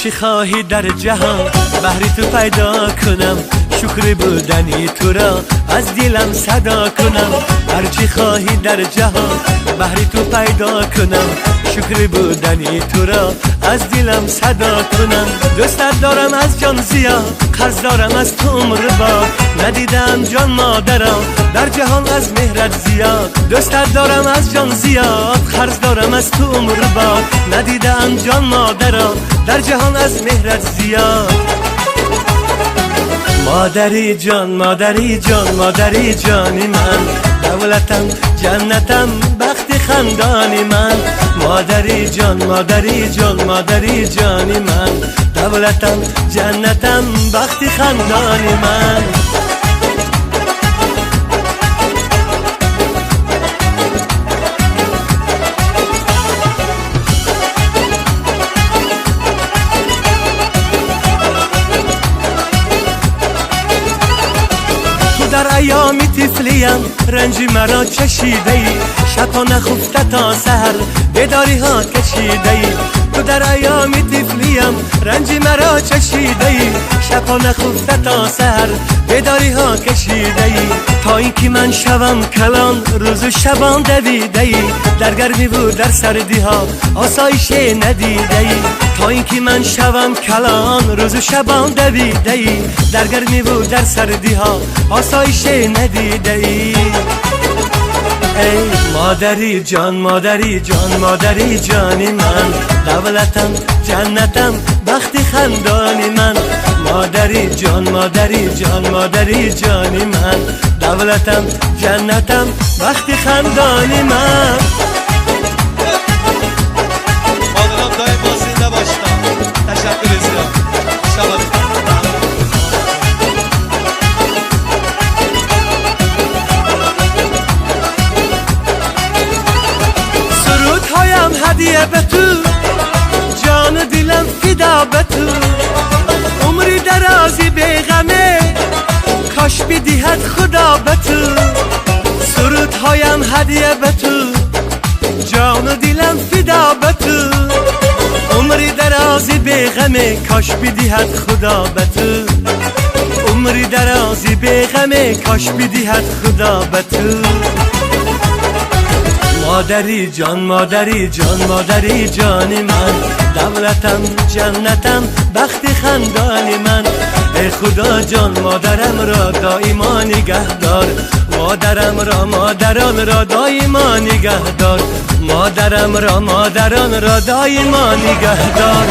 هرچی خواهی در جهان بهر تو پیدا کنم، شکر بودنی تو را از دلم صدا کنم. هرچی خواهی در جهان بهر تو پیدا کنم، شکر بودنی تو را از دلم صدا کنم. دوستت دارم از جان زیاد، قرض دارم از تو عمر با، ندیدم جان مادرم در جهان از مهرت زیاد. دوستت دارم از جان زیاد، قرض دارم از تو عمر با، ندیدم جان مادرم در جهان از مهرت زیاد. مادری جان مادری جان مادری جانی من، دولتم جنتم بخت خندانی من. مادری جان مادری جان مادری جانی من، دولتم جنتم بخت خندانی من. در ایام طفلیم رنجی مرا چشیده ای، شبا نخفته تا سحر بیداری ها کشیده ای. تو در ایام طفلیم رنجی مرا چشیده ای، شبا نخفته تا سحر بیداری ها کشیده ای. تا اینکه من شوم کلان روز و شبان دویده ای، در گرمی بود در سردی ها آسایش ندیده ای. تا اینکه من شوم کلان روز و شبان دویده ای، در گرمی بود در سردی ها آسایش ندیده ای. ای مادری جان مادری جان مادری جانی من، دولتم جنتم بخت خندانی من. مادری جان مادری جان مادری جانی من، دولتم جنتم بخت خندانی من. مادرم دائما زنده باشتم. تشکر زیاد. شب سرودهایم هدیه به تو، جان دلم فدا به تو. عمری درازی به غمه کاش بدهد خدا به تو. سرودهایم هدیه به تو، جان دلم فدا به تو. عمری درازی به غمه کاش بدهد خدا به تو. عمری درازی به غمه کاش بدهد خدا به تو. مادری جان مادری جان مادری جانی من، دولتم جنتم بخت خندانی من. ای خدا جان مادرم را دائما نگهدار، مادرم را مادران را دائما نگهدار، مادرم را مادران را دائما نگهدار.